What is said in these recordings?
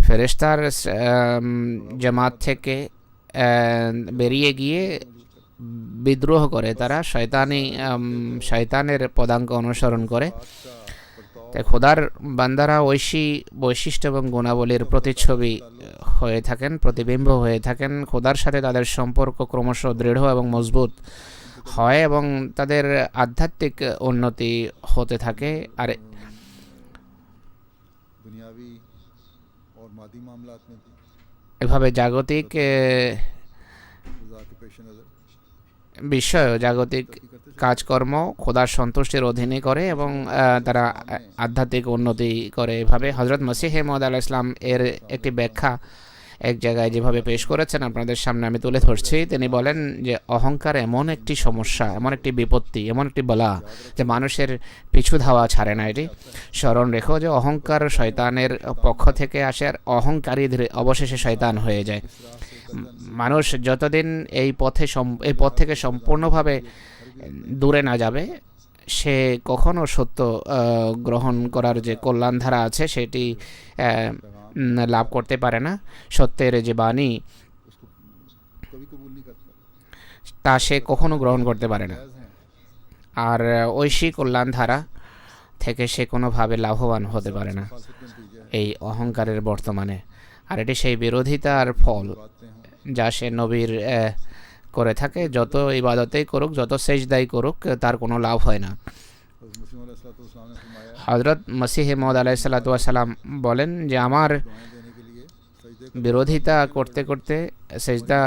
ফেরেশতার জামাত থেকে বেরিয়ে গিয়ে বিদ্রোহ করে, তারা শয়তানের পদাঙ্ক অনুসরণ করে। তাই খোদার বান্দারা ঐশী বৈশিষ্ট্য এবং গুণাবলীর প্রতিচ্ছবি হয়ে থাকেন, প্রতিবিম্ব হয়ে থাকেন। খোদার সাথে তাদের সম্পর্ক ক্রমশ দৃঢ় এবং মজবুত হয় এবং তাদের আধ্যাত্মিক উন্নতি হতে থাকে। আর এভাবে জাগতিক বিষয়, জাগতিক কাজকর্ম খোদার সন্তুষ্টির অধীনে করে এবং তারা আধ্যাত্মিক উন্নতি করে। এভাবে হজরত মসিহ মউদ আলাইহিস সালাম এর একটি ব্যাখ্যা এক জায়গায় যেভাবে পেশ করেছেন আপনাদের সামনে আমি তুলে ধরছি। তিনি বলেন যে অহংকার এমন একটি সমস্যা, এমন একটি বিপত্তি, এমন একটি বলা যে মানুষের পিছু ধাওয়া ছাড়ে না। এটি স্মরণ রেখো যে অহংকার শয়তানের পক্ষ থেকে আসে আর অহংকারী অবশেষে শয়তান হয়ে যায়। মানুষ যতদিন এই পথ থেকে সম্পূর্ণভাবে দূরে না যাবে, সে কখনো সত্য গ্রহণ করার যে কল্যাণধারা আছে সেটি লাভ করতে পারে না। সত্যের যে বাণী তা সে কখনো গ্রহণ করতে পারে না, আর ঐশী কল্যাণধারা থেকে সে কোনোভাবে লাভবান হতে পারে না এই অহংকারের বর্তমানে। আর এটি সেই বিরোধিতার ফল যা সে নবীর করে থাকে। যত ইবাদতেই করুক, যত সেজদাই করুক, তার কোনো লাভ হয় না। হযরত মসিহ মউদ আলাইহিস সালাম বলেন যে আমার বিরোধিতা করতে করতে সেজদা,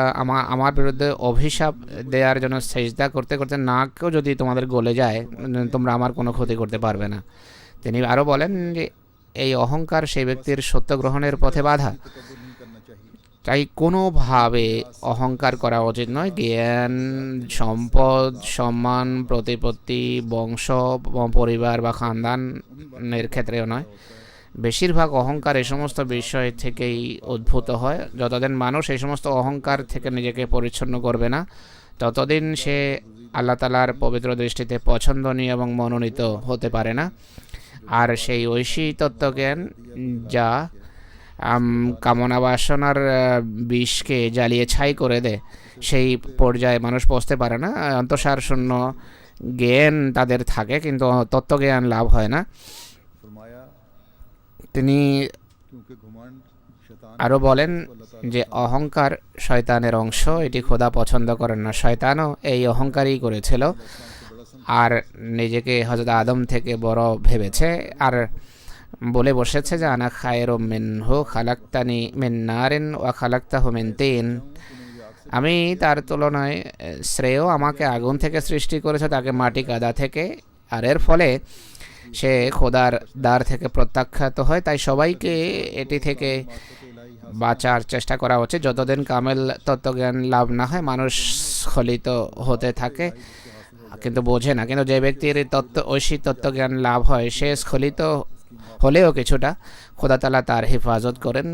আমার বিরুদ্ধে অভিশাপ দেওয়ার জন্য সেজদা করতে করতে নাকও যদি তোমাদের গলে যায়, তোমরা আমার কোনো ক্ষতি করতে পারবে না। তিনি আরও বলেন যে এই অহংকার সেই ব্যক্তির সত্য গ্রহণের পথে বাধা। তাই কোনোভাবে অহংকার করা উচিত নয়। জ্ঞান, সম্পদ, সম্মান, প্রতিপত্তি, বংশ, পরিবার বা খানদানের ক্ষেত্রেও নয়। বেশিরভাগ অহংকার এই সমস্ত বিষয় থেকেই উদ্ভূত হয়। যতদিন মানুষ এই সমস্ত অহংকার থেকে নিজেকে পরিচ্ছন্ন করবে না, ততদিন সে আল্লাহ তাআলার পবিত্র দৃষ্টিতে পছন্দনীয় এবং মনোনীত হতে পারে না। আর সেই ঐশী তত্ত্বজ্ঞান যা কামনা বাসনার বিষকে জ্বালিয়ে ছাই করে দেয়, সেই পর্যায়ে মানুষ পৌঁছতে পারে না। অন্তঃসার শূন্য জ্ঞান তাদের থাকে, কিন্তু তত্ত্বজ্ঞান লাভ হয় না। তিনি আরও বলেন যে অহংকার শয়তানের অংশ, এটি খোদা পছন্দ করেন না। শয়তানও এই অহংকারই করেছিল আর নিজেকে হযরত আদম থেকে বড় ভেবেছে আর বলে বসেছে যে আনা খায়রুম মিনহু খালাকতানি মিন নারিন ওয়া খালাকতাহু মিন তিন। আমি তার তুলনায় শ্রেয়, আমাকে আগুন থেকে সৃষ্টি করেছে, তাকে মাটি কাদা থেকে। আর এর ফলে সে খোদার দ্বার থেকে প্রত্যাখ্যাত হয়। তাই সবাইকে এটি থেকে বাঁচার চেষ্টা করা উচিত। যতদিন কামেল তত্ত্বজ্ঞান লাভ না হয়, মানুষ স্খলিত হতে থাকে কিন্তু বোঝে না। কিন্তু যে ব্যক্তির ঐশী তত্ত্বজ্ঞান লাভ হয়, সে স্খলিত হলেও কিছুটা খোদা তাআলা তার হেফাজত করেন,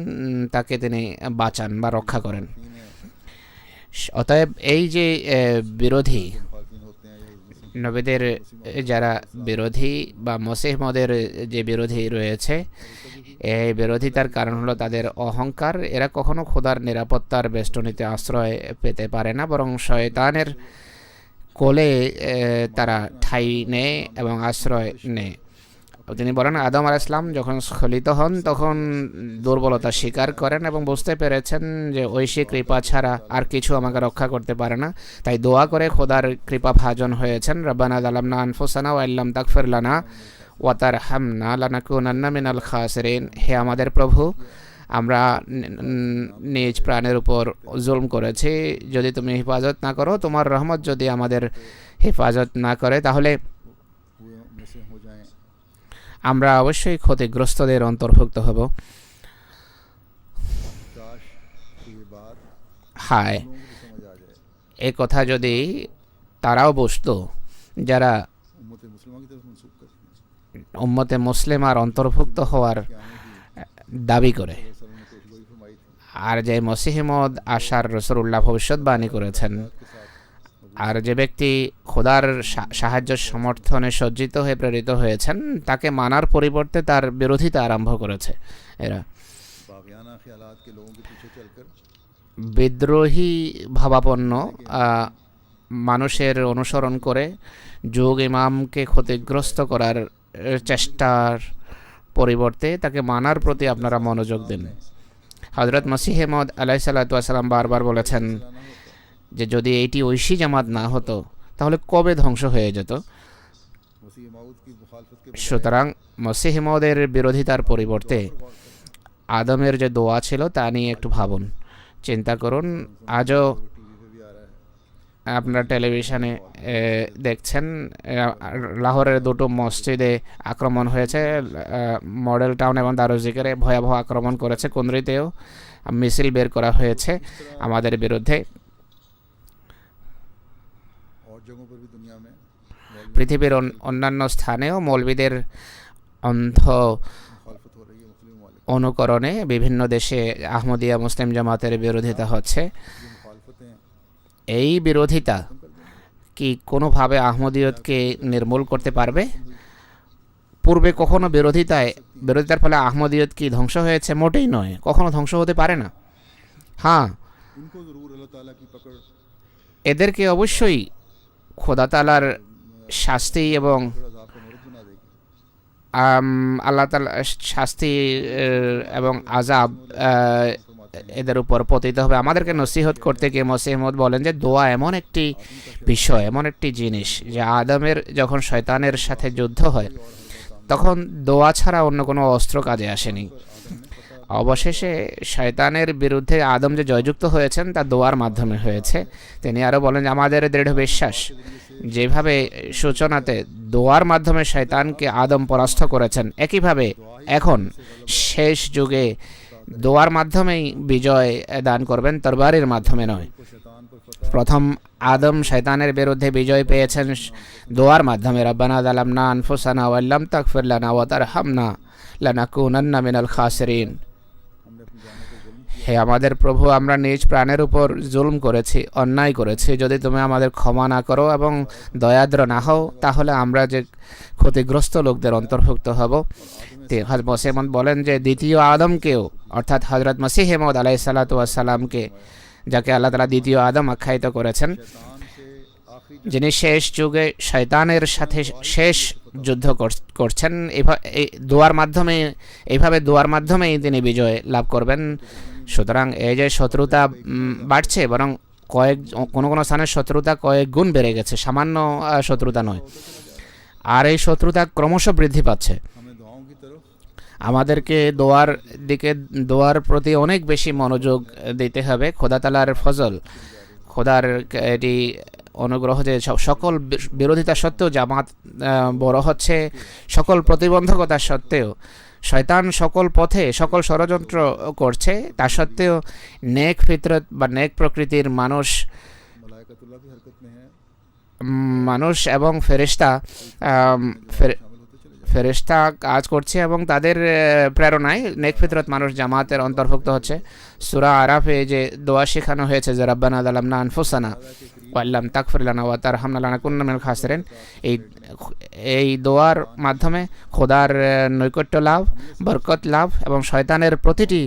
তাকে তিনি বাঁচান বা রক্ষা করেন। অতএব এই যে বিরোধী, নবীদের যারা বিরোধী বা মসিহ মউদের যে বিরোধী রয়েছে, এই বিরোধিতার কারণ হলো তাদের অহংকার। এরা কখনো খোদার নিরাপত্তার বেষ্টনীতে আশ্রয় পেতে পারে না, বরং শয়তানের কোলে তারা ঠাঁই নেয় এবং আশ্রয় নেয়। তিনি বলেন আদম আলাইহিস সালাম যখন স্খলিত হন তখন দুর্বলতা স্বীকার করেন এবং বুঝতে পেরেছেন যে ঐশী কৃপা ছাড়া আর কিছু আমাকে রক্ষা করতে পারে না। তাই দোয়া করে খোদার কৃপা ভাজন হয়েছেন। রব্বানা যালামনা আনফুসানা ওয়া ইল্লাম তাগফির লানা ওয়া তারহামনা লানাকুনান্না মিনাল খাসিরিন। হে আমাদের প্রভু, আমরা নিজ প্রাণের উপর জুলম করেছি, যদি তুমি হেফাজত না করো, তোমার রহমত যদি আমাদের হেফাজত না করে, তাহলে আমরা অবশ্যই ক্ষতিগ্রস্তদের অন্তর্ভুক্ত হব। হায়, এ কথা যদি তারাও বুঝতো যারা উম্মতে মুসলিমার অন্তর্ভুক্ত হওয়ার দাবি করে, আর যে মসিহ মউদ আসার রাসূলুল্লাহ ভবিষ্যৎবাণী করেছেন, আর যে ব্যক্তি খোদার সাহায্য সমর্থনে সজ্জিত হয়ে প্রেরিত হয়েছেন, তাকে মানার পরিবর্তে তার বিরোধিতা আরম্ভ করেছে এরা। बागियाना ख्यालात के लोगों के पीछे चलकर বিদ্রোহী ভাবাপন্ন মানুষের অনুসরণ করে যোগ ইমামকে ক্ষতিগ্রস্ত করার চেষ্টার পরিবর্তে তাকে মানার প্রতি আপনারা মনোযোগ দিন। হযরত মসিহ মউদ আলাইহিসসালাতু ওয়াসসালাম বারবার বলেছেন যে যদি এইটি ঐশী জামাত না হতো তাহলে কবে ধ্বংস হয়ে যেত। मसीह मऊद की मुखालफत के সুতরাং মসিহ মউদের বিরোধিতার পরিবর্তে আদমের যে দোয়া ছিল তা নিয়ে একটু ভাবুন, চিন্তা করুন। আজও टीवी पे भी आ रहा है। আপনারা টেলিভিশনে দেখছেন লাহোরের দুটো মসজিদে আক্রমণ হয়েছে, মডেল টাউন এবং দারুজিকেরে ভয়াবহ আক্রমণ করেছে, কুন্দ্রিতেও মিছিল বের করা হয়েছে আমাদের বিরুদ্ধে। और जगहों पर भी दुनिया में পৃথিবীর অন্যান্য স্থানেও মৌলবীদের অন্ধ मुखालफत हो रही है मुस्लिम ममालिक অনুকরণে বিভিন্ন দেশে আহমদিয়া মুসলিম জামাতের বিরোধিতা হচ্ছে। की मुखालफतें এই বিরোধিতা खत्म कर देंगे। কি কোনোভাবে আহমদিয়তকে নির্মূল করতে পারবে? পূর্বে কখনো বিরোধিতার ফলে আহমদিয়ত কি ধ্বংস হয়েছে? মোটেই নয়, কখনো ধ্বংস হতে পারে না। হ্যাঁ, इनको ज़रूर अल्लाह ताला की पकड़ এদেরকে অবশ্যই খোদা তাআলার শাস্তি এবং और अज़ाब का मोहरत बना देगी। আল্লাহ তাআলা শাস্তি এবং আযাব এদের উপর পতিত হবে। আমাদেরকে নসিহত করতে গিয়ে মসিহ মউদ বলেন যে দোয়া এমন একটি বিষয়, এমন একটি জিনিস যে আদমের যখন শয়তানের সাথে যুদ্ধ হয় তখন দোয়া ছাড়া অন্য কোনো অস্ত্র কাজে আসেনি। অবশেষে শয়তানের বিরুদ্ধে আদম যে জয়যুক্ত হয়েছেন তা দোয়ার মাধ্যমে হয়েছে। তিনি আরও বলেন যে আমাদের দৃঢ় বিশ্বাস যেভাবে সূচনাতে দোয়ার মাধ্যমে শয়তানকে আদম পরাস্ত করেছেন, একইভাবে এখন শেষ যুগে দোয়ার মাধ্যমেই বিজয় দান করবেন, তরবারির মাধ্যমে নয়। को शैतान पर फतह প্রথম আদম শয়তানের বিরুদ্ধে বিজয় পেয়েছেন দোয়ার মাধ্যমে। রব্বানা যালামনা আনফুসানা ওয়া লাম তাগফির লানা ওয়া তারহামনা লানাকুনান্না মিনাল খাসিরিন। हमने अपनी जानों को जुल्म হে আমাদের প্রভু, আমরা নিজ প্রাণের উপর জুলম করেছি, অন্যায় করেছি। যদি তুমি আমাদের ক্ষমা না করো এবং দয়াদ্র না হও তাহলে আমরা যে ক্ষতিগ্রস্ত লোকদের অন্তর্ভুক্ত হব। হযরত মসিহ মউদ বলেন যে দ্বিতীয় আদমকেও অর্থাৎ হযরত মসিহ মউদ আলাইহিসসালাতু ওয়াসসালামকে, যাকে আল্লাহ তাআলা দ্বিতীয় আদম আখ্যায়িত করেছেন, शैतान से आखिरी যিনি শেষ যুগে শয়তানের সাথে শেষ যুদ্ধ করছেন, এইভাবে দোয়ার মাধ্যমেই তিনি বিজয় লাভ করবেন। সুতরাং এই যে শত্রুতা বাড়ছে, বরং কোনো কোনো স্থানে শত্রুতা কয়েক গুণ বেড়ে গেছে, সামান্য শত্রুতা নয়। আর এই শত্রুতা ক্রমশ বৃদ্ধি পাচ্ছে। हमें दुआओं की तरफ আমাদেরকে দোয়ার প্রতি অনেক বেশি মনোযোগ দিতে হবে। খোদা তাআলার ফজল, খোদার এটি অনুগ্রহ যে সকল বিরোধিতা সত্ত্বেও জামাত বড় হচ্ছে, সকল প্রতিবন্ধকতা সত্ত্বেও শয়তান সকল পথে সকল ষড়যন্ত্র করছে, তা সত্ত্বেও নেক ফিতরত বা নেক প্রকৃতির मलाइकतुल्लाह की हरकत में है, মানুষ এবং ফেরেশতা शामिल होते चले ফেরেশতা কাজ করছে এবং তাদের প্রেরণায় নেক ফিতরত মানুষ জামাতের অন্তর্ভুক্ত হচ্ছে। সূরা আরাফে যে দোয়া শেখানো হয়েছে যে রব্বানা যালামনা আনফুসানা ওয়া লাম তাগফির লানা ওয়া তারহামনা লানাকুন্না মিনাল খাসিরিন, এই দোয়ার মাধ্যমে খোদার নৈকট্য লাভ, বরকত লাভ এবং শয়তানের প্রতিটি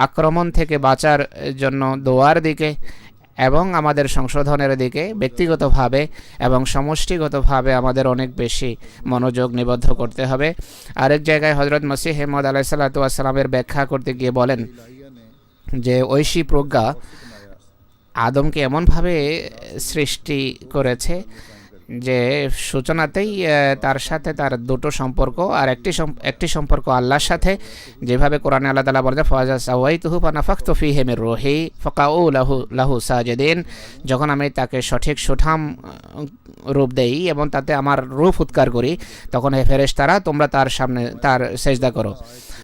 আক্রমণ থেকে বাঁচার জন্য দোয়ার দিকে এবং আমাদের সংশোধনের দিকে ব্যক্তিগতভাবে এবং সমষ্টিগতভাবে আমাদের অনেক বেশি মনোযোগ নিবদ্ধ করতে হবে। আরেক জায়গায় হযরত মসিহ মউদ আলাইহিসসালাতু ওয়াসসালামের ব্যাখ্যা করতে গিয়ে বলেন इलाहिया ने যে ঐশী প্রজ্ঞা আদমকে এমনভাবে সৃষ্টি করেছে যে সূচনাতেই তার সাথে তার দুটো সম্পর্ক, আর একটি সম্পর্ক আল্লাহর সাথে। যেভাবে কোরআনে আল্লাহ তাআলা বলেছে ফাজা সাওয়াইতুহু ফানাফাখতু ফীহি মির রূহি ফাকাউ লাহু সাজিদিন, যখন আমি তাকে সঠিক সুঠাম রূপ দেই এবং তাতে আমার রূপ উৎকার করি তখন হে ফেরেশতারা তোমরা তার সামনে তার সেজদা করো।